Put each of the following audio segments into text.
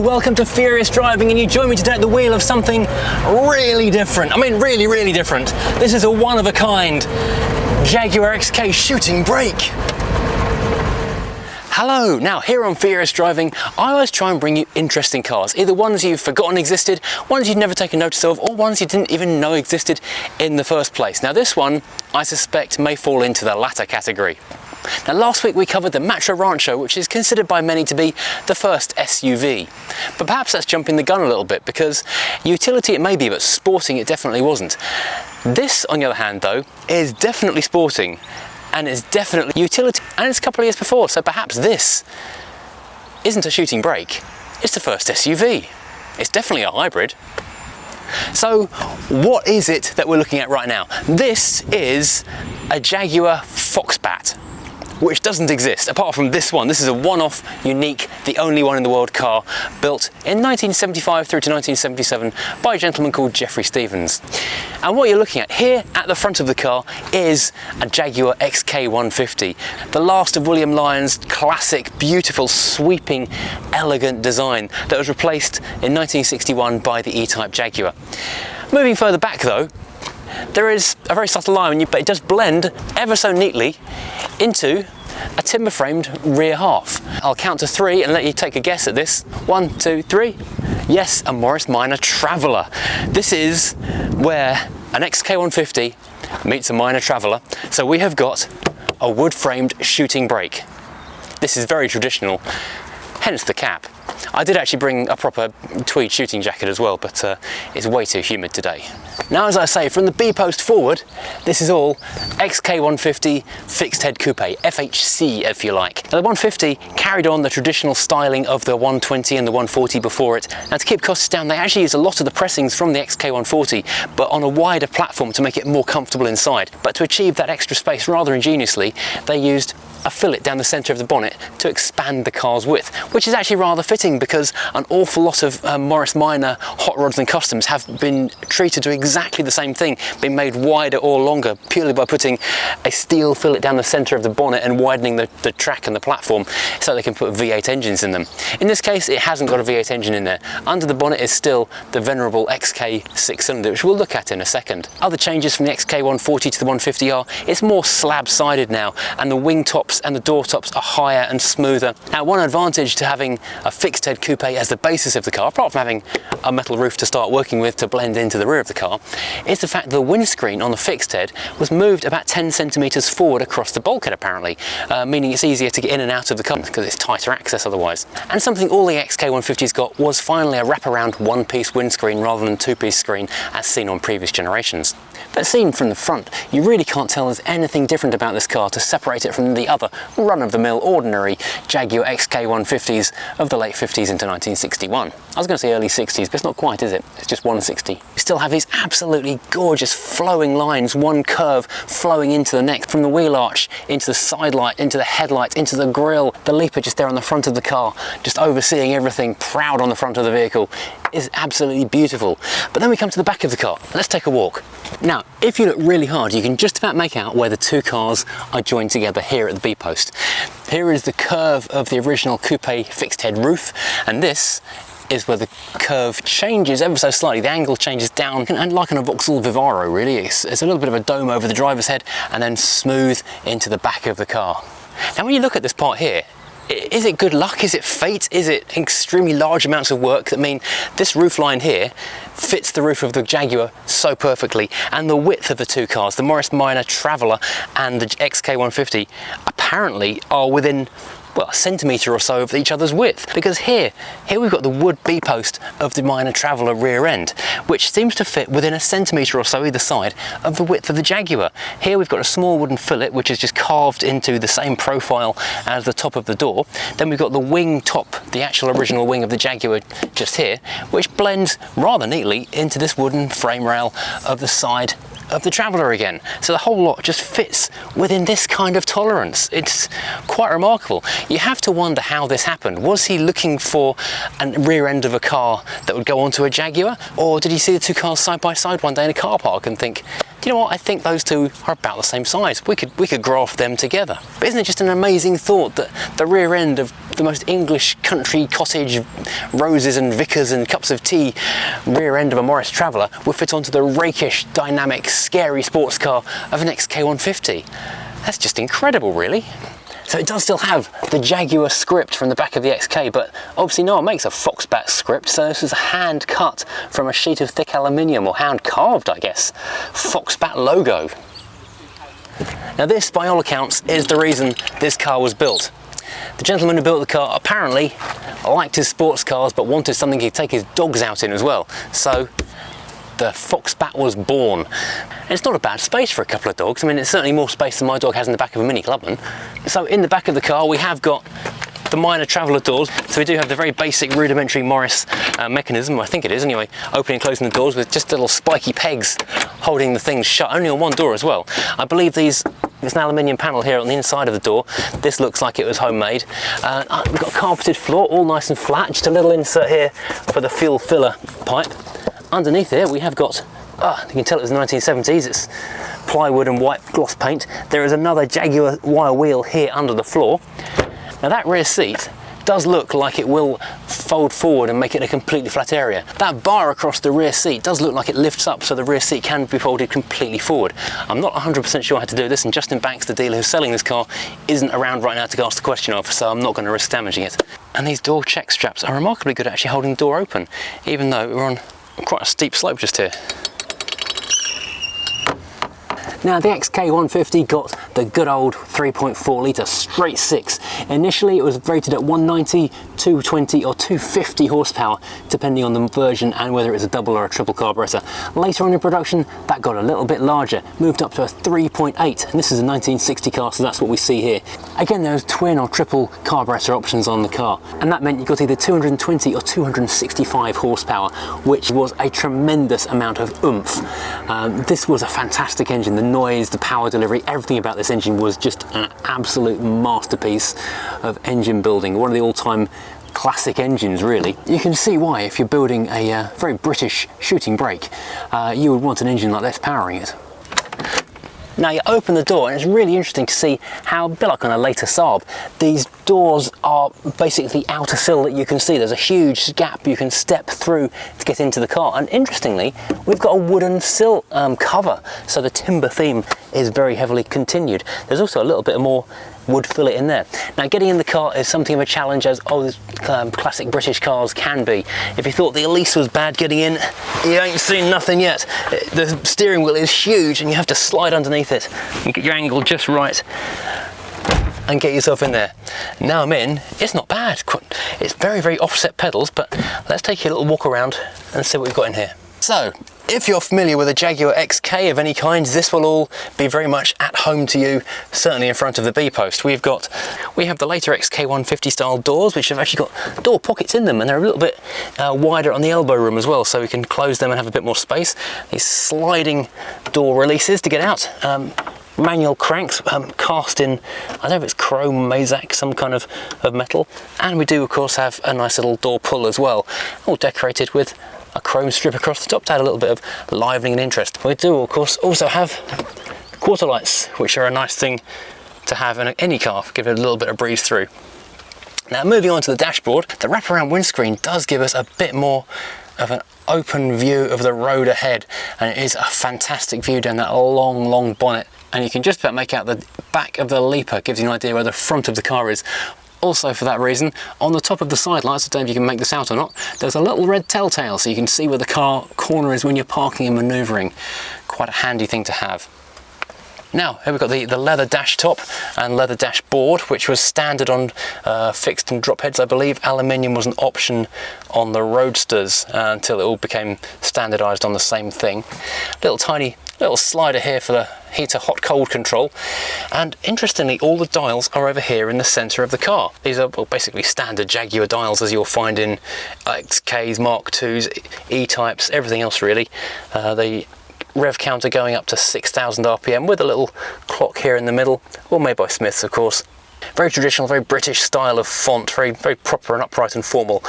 welcome to Furious Driving, and you join me today at the wheel of something really different. I mean really different. This is a one-of-a-kind Jaguar XK shooting brake. Hello, now here on Furious Driving, I always try and bring you interesting cars, either ones you've forgotten existed, ones you'd never taken notice of, or ones you didn't even know existed in the first place. Now this one, I suspect, may fall into the latter category. Now last week we covered the Matra Rancho, which is considered by many to be the first SUV. But perhaps that's jumping the gun a little bit, because utility it may be, but sporting it definitely wasn't. This, on the other hand though, is definitely sporting, and it's definitely utility, and it's a couple of years before, so perhaps this isn't a shooting brake, it's the first SUV. It's definitely a hybrid. So what is it that we're looking at right now? This is a Jaguar Foxbat, which doesn't exist apart from this one. This is a one-off, unique, the only one in the world car built in 1975 through to 1977 by a gentleman called Jeffrey Stevens. And what you're looking at here at the front of the car is a Jaguar XK150, the last of William Lyon's classic, beautiful, sweeping, elegant design that was replaced in 1961 by the E-Type Jaguar. Moving further back though, there is a very subtle line, but it does blend ever so neatly into a timber-framed rear half. I'll count to 3 and let you take a guess at this. 1, 2, 3. Yes, a Morris Minor Traveller. This is where an XK150 meets a Minor Traveller. So we have got a wood-framed shooting brake. This is very traditional, hence the cap. I did actually bring a proper tweed shooting jacket as well, but it's way too humid today. Now, as I say, from the B-post forward, this is all XK150 fixed head coupe, FHC if you like. Now, the 150 carried on the traditional styling of the 120 and the 140 before it. Now, to keep costs down, they actually used a lot of the pressings from the XK140, but on a wider platform to make it more comfortable inside. But to achieve that extra space rather ingeniously, they used a fillet down the centre of the bonnet to expand the car's width, which is actually rather fitting because an awful lot of Morris Minor hot rods and customs have been treated to exactly the same thing, being made wider or longer purely by putting a steel fillet down the centre of the bonnet and widening the track and the platform so they can put V8 engines in them. In this case, it hasn't got a V8 engine in there. Under the bonnet is still the venerable XK 6-cylinder, which we'll look at in a second. Other changes from the XK140 to the 150 are it's more slab-sided now, and the wing tops and the door tops are higher and smoother. Now, one advantage to having a fixed head coupe as the basis of the car, apart from having a metal roof to start working with to blend into the rear of the car, is the fact that the windscreen on the fixed head was moved about 10 centimetres forward across the bulkhead apparently, meaning it's easier to get in and out of the car because it's tighter access otherwise. And something all the XK150s got was finally a wraparound one-piece windscreen rather than two-piece screen as seen on previous generations. But seen from the front, you really can't tell there's anything different about this car to separate it from the other run-of-the-mill ordinary Jaguar XK150s of the late 50s into 1961. I was going to say early 60s, but it's not quite, is it? It's just 160. You still have these absolutely gorgeous flowing lines, one curve flowing into the next, from the wheel arch into the side light, into the headlights, into the grille. The leaper just there on the front of the car, just overseeing everything, proud on the front of the vehicle, is absolutely beautiful. But then we come to the back of the car. Let's take a walk. Now, if you look really hard, you can just about make out where the two cars are joined together here at the B-post. Here is the curve of the original coupe fixed head roof, and this is where the curve changes ever so slightly. The angle changes down, and like on a Vauxhall Vivaro really, it's a little bit of a dome over the driver's head and then smooth into the back of the car. Now when you look at this part here, is it good luck? Is it fate? Is it extremely large amounts of work that mean this roof line here fits the roof of the Jaguar so perfectly, and the width of the two cars, the Morris Minor Traveller and the XK150, apparently are within, well, a centimetre or so of each other's width, because here we've got the wood B-post of the Minor Traveller rear end, which seems to fit within a centimetre or so either side of the width of the Jaguar. Here we've got a small wooden fillet which is just carved into the same profile as the top of the door. Then we've got the wing top, the actual original wing of the Jaguar just here, which blends rather neatly into this wooden frame rail of the side of the Traveller again. So the whole lot just fits within this kind of tolerance. It's quite remarkable. You have to wonder how this happened. Was he looking for a rear end of a car that would go onto a Jaguar? Or did he see the two cars side by side one day in a car park and think, do you know what, I think those two are about the same size. We could graft them together. But isn't it just an amazing thought that the rear end of the most English country cottage, roses and vicars and cups of tea rear end of a Morris Traveller would fit onto the rakish, dynamic, scary sports car of an XK150? That's just incredible, really. So it does still have the Jaguar script from the back of the XK, but obviously no one makes a Foxbat script, so this is hand cut from a sheet of thick aluminium, or hand carved, I guess. Foxbat logo. Now this, by all accounts, is the reason this car was built. The gentleman who built the car apparently liked his sports cars, but wanted something he could take his dogs out in as well. So the Foxbat was born. And it's not a bad space for a couple of dogs. I mean, it's certainly more space than my dog has in the back of a Mini Clubman. So in the back of the car we have got the minor Traveller doors. So we do have the very basic rudimentary Morris mechanism, I think it is anyway, opening and closing the doors with just little spiky pegs holding the things shut, only on one door as well. I believe there's an aluminium panel here on the inside of the door. This looks like it was homemade. We've got a carpeted floor, all nice and flat, just a little insert here for the fuel filler pipe. Underneath here we have got, you can tell it was the 1970s, it's plywood and white gloss paint. There is another Jaguar wire wheel here under the floor. Now that rear seat does look like it will fold forward and make it a completely flat area. That bar across the rear seat does look like it lifts up so the rear seat can be folded completely forward. I'm not 100% sure how to do this, and Justin Banks, the dealer who's selling this car, isn't around right now to ask the question of, so I'm not going to risk damaging it. And these door check straps are remarkably good at actually holding the door open, even though we're on quite a steep slope just here. Now the XK150 got the good old 3.4 litre straight six. Initially it was rated at 190, 220 or 250 horsepower, depending on the version and whether it's a double or a triple carburettor. Later on in production that got a little bit larger, moved up to a 3.8, and this is a 1960 car, so that's what we see here. Again, there's twin or triple carburettor options on the car, and that meant you got either 220 or 265 horsepower, which was a tremendous amount of oomph. This was a fantastic engine. The noise, the power delivery, everything about this engine was just an absolute masterpiece of engine building. One of the all-time classic engines, really. You can see why, if you're building a very British shooting brake, you would want an engine like this powering it. Now you open the door and it's really interesting to see how, a bit like on a later Saab, these doors are basically outer sill that you can see. There's a huge gap you can step through to get into the car, and interestingly we've got a wooden sill cover, so the timber theme is very heavily continued. There's also a little bit more wood fillet in there. Now getting in the car is something of a challenge, as classic British cars can be. If you thought the Elise was bad getting in, you ain't seen nothing yet. The steering wheel is huge and you have to slide underneath it and get your angle just right and get yourself in there. Now I'm in, it's not bad. It's very, very offset pedals, but let's take a little walk around and see what we've got in here. So, if you're familiar with a Jaguar XK of any kind, this will all be very much at home to you, certainly in front of the B-post. We have the later XK150 style doors, which have actually got door pockets in them, and they're a little bit wider on the elbow room as well, so we can close them and have a bit more space. These sliding door releases to get out. Manual cranks, cast in, I don't know if it's chrome, Mazak, some kind of metal. And we do of course have a nice little door pull as well, all decorated with a chrome strip across the top to add a little bit of livening and interest. We do of course also have quarter lights, which are a nice thing to have in any car, give it a little bit of breeze through. Now moving on to the dashboard, the wraparound windscreen does give us a bit more of an open view of the road ahead, and it is a fantastic view down that long bonnet, and you can just about make out the back of the Leaper. Gives you an idea where the front of the car is. Also, for that reason, on the top of the side lights, I don't know if you can make this out or not, there's a little red telltale, so you can see where the car corner is when you're parking and manoeuvring. Quite a handy thing to have. Now, here we've got the leather dash top and leather dashboard, which was standard on fixed and drop heads, I believe. Aluminium was an option on the Roadsters until it all became standardised on the same thing. Tiny little slider here for the heater hot-cold control, and interestingly all the dials are over here in the centre of the car. These are basically standard Jaguar dials as you'll find in XKs, Mark IIs, E-types, everything else really. The rev counter going up to 6,000 RPM with a little clock here in the middle, all made by Smiths, of course. Very traditional, very British style of font, very proper and upright and formal.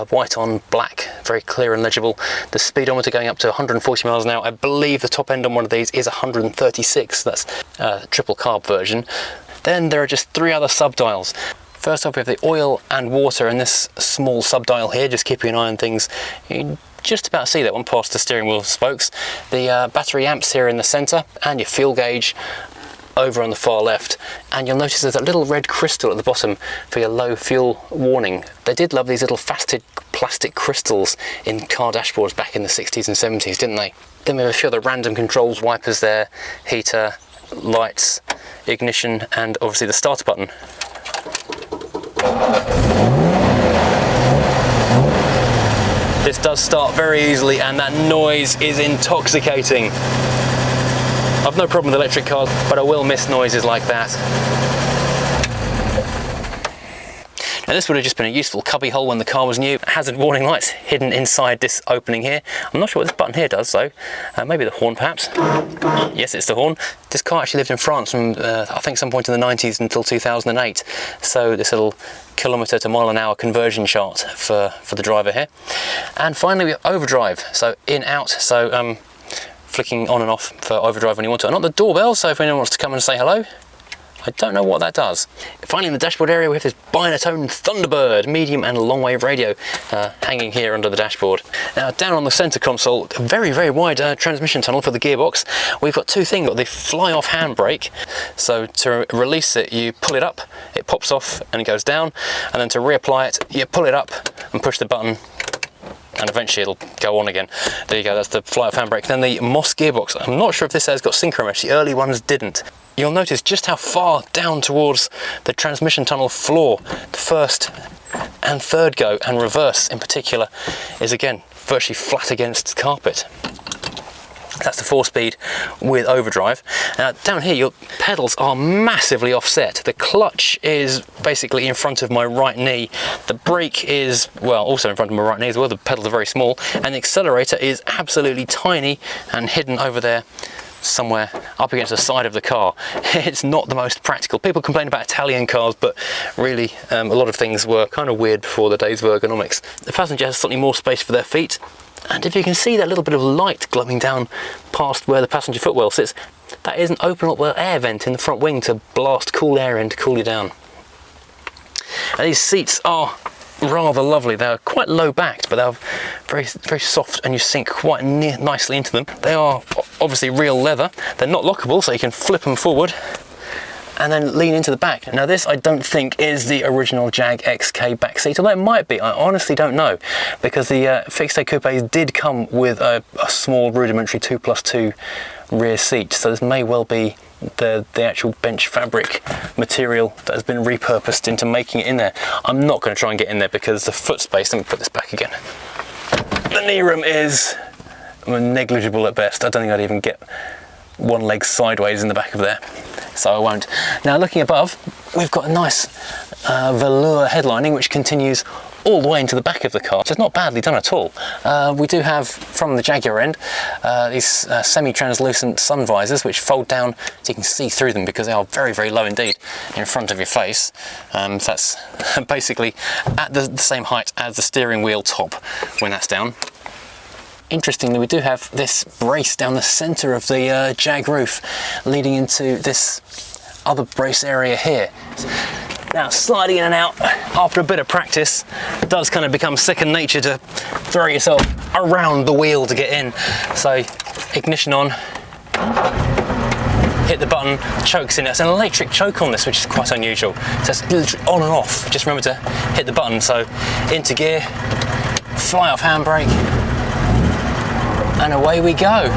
White on black, very clear and legible. The speedometer going up to 140 miles an hour. I believe the top end on one of these is 136. That's a triple carb version. Then there are just 3 other subdials. First off, we have the oil and water in this small subdial here, just keeping an eye on things. You can just about see that one past the steering wheel spokes. The battery amps here in the centre, and your fuel gauge over on the far left, and you'll notice there's a little red crystal at the bottom for your low fuel warning. They did love these little faceted plastic crystals in car dashboards back in the 60s and 70s, didn't they? Then we have a few other random controls, wipers there, heater, lights, ignition, and obviously the starter button. This does start very easily, and that noise is intoxicating. I've no problem with electric cars, but I will miss noises like that. Now this would have just been a useful cubby hole when the car was new. Hazard warning lights hidden inside this opening here. I'm not sure what this button here does though. Maybe the horn perhaps. Yes, it's the horn. This car actually lived in France from I think some point in the 90s until 2008. So this little kilometre to mile an hour conversion chart for the driver here. And finally we have overdrive. So in, out. So flicking on and off for overdrive when you want to. And not the doorbell, so if anyone wants to come and say hello, I don't know what that does. Finally, in the dashboard area, we have this Binatone Thunderbird medium and long wave radio hanging here under the dashboard. Now, down on the centre console, a very wide transmission tunnel for the gearbox. We've got 2 things. We've got the fly-off handbrake. So to release it, you pull it up, it pops off and it goes down. And then to reapply it, you pull it up and push the button, and eventually it'll go on again. There you go, that's the fly-off handbrake. Then the Moss gearbox. I'm not sure if this has got synchro mesh, the early ones didn't. You'll notice just how far down towards the transmission tunnel floor the first and third go, and reverse in particular, is again virtually flat against carpet. That's the 4-speed with overdrive. Now down here your pedals are massively offset. The clutch is basically in front of my right knee. The brake is, well, also in front of my right knee as well. The pedals are very small, and the accelerator is absolutely tiny and hidden over there somewhere up against the side of the car. It's not the most practical. People complain about Italian cars, but really a lot of things were kind of weird before the days of ergonomics. The passenger has slightly more space for their feet, and if you can see that little bit of light glowing down past where the passenger footwell sits, that is an open up air vent in the front wing to blast cool air in to cool you down. And these seats are rather lovely. They're quite low backed, but they're very soft, and you sink quite nicely into them. They are obviously real leather. They're not lockable, so you can flip them forward and then lean into the back. Now this I don't think is the original Jag XK back seat, although it might be. I honestly don't know, because the fixed A coupes did come with a small rudimentary 2+2 rear seat, so this may well be the actual bench fabric material that has been repurposed into making it in there. I'm not going to try and get in there because the foot space, let me put this back again. The knee room is negligible at best. I don't think I'd even get one leg sideways in the back of there, so I won't. Now looking above, we've got a nice velour headlining which continues all the way into the back of the car, which is not badly done at all. We do have, from the Jaguar end, these semi-translucent sun visors which fold down so you can see through them, because they are very low indeed in front of your face. So that's basically at the same height as the steering wheel top when that's down. Interestingly, we do have this brace down the centre of the Jag roof, leading into this other brace area here. Now, sliding in and out after a bit of practice, it does kind of become second nature to throw yourself around the wheel to get in. So, ignition on, hit the button, choke's in. It's an electric choke on this, which is quite unusual. So it's literally on and off. Just remember to hit the button. So, into gear, fly off handbrake, and away we go.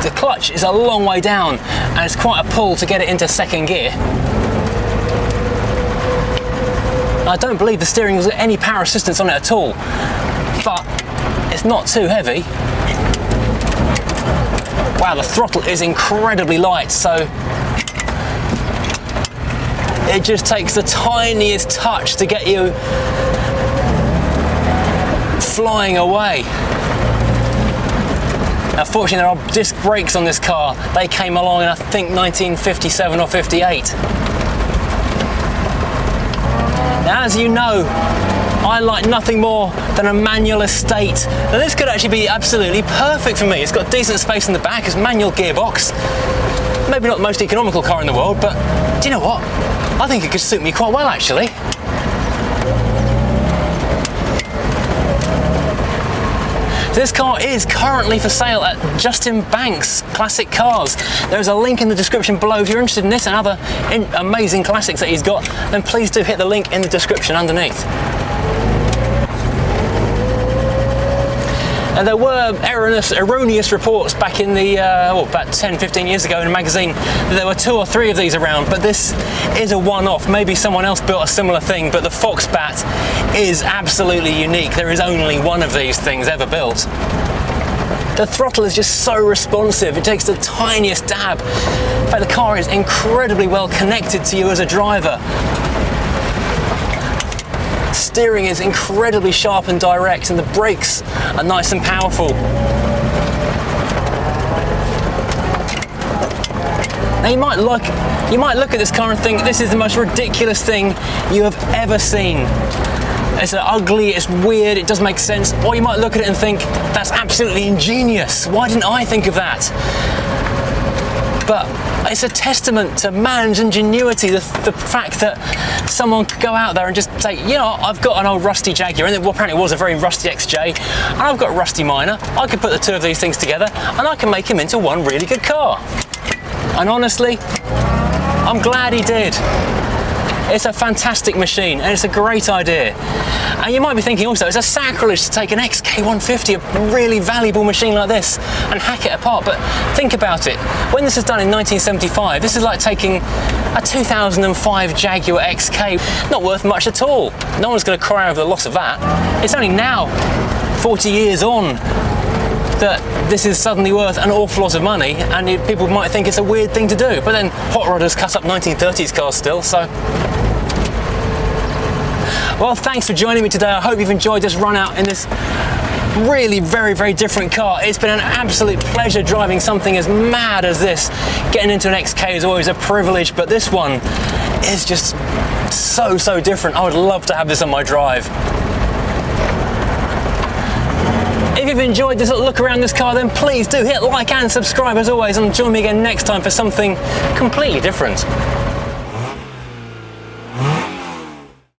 The clutch is a long way down, and it's quite a pull to get it into second gear. I don't believe the steering has got any power assistance on it at all, but it's not too heavy. Wow, the throttle is incredibly light, so it just takes the tiniest touch to get you flying away. Now fortunately there are disc brakes on this car. They came along in I think 1957 or 58. Now as you know, I like nothing more than a manual estate. Now this could actually be absolutely perfect for me. It's got decent space in the back, it's manual gearbox. Maybe not the most economical car in the world, but do you know what? I think it could suit me quite well actually. This car is currently for sale at Justin Banks Classic Cars. There's a link in the description below. If you're interested in this and other amazing classics that he's got, then please do hit the link in the description underneath. And there were erroneous reports back in the, about 10-15 years ago in a magazine that there were 2 or 3 of these around, but this is a one-off. Maybe someone else built a similar thing, but the Foxbat is absolutely unique. There is only one of these things ever built. The throttle is just so responsive, it takes the tiniest dab. In fact, the car is incredibly well connected to you as a driver. Steering is incredibly sharp and direct, and the brakes are nice and powerful. Now you might look at this car and think this is the most ridiculous thing you have ever seen. It's ugly, it's weird, it doesn't make sense. Or you might look at it and think that's absolutely ingenious. Why didn't I think of that? But it's a testament to man's ingenuity, the fact that someone could go out there and just say, you know, I've got an old rusty Jaguar, and apparently it was a very rusty XJ, and I've got a rusty Minor. I could put the 2 of these things together, and I can make him into one really good car. And honestly, I'm glad he did. It's a fantastic machine, and it's a great idea. And you might be thinking also, it's a sacrilege to take an XK150, a really valuable machine like this, and hack it apart. But think about it. When this was done in 1975, this is like taking a 2005 Jaguar XK, not worth much at all. No one's going to cry over the loss of that. It's only now, 40 years on, that this is suddenly worth an awful lot of money, and people might think it's a weird thing to do. But then hot rodders cut up 1930s cars still, so. Well, thanks for joining me today. I hope you've enjoyed this run out in this really very, very different car. It's been an absolute pleasure driving something as mad as this. Getting into an XK is always a privilege, but this one is just so different. I would love to have this on my drive. If you've enjoyed this little look around this car, then please do hit like and subscribe as always, and join me again next time for something completely different.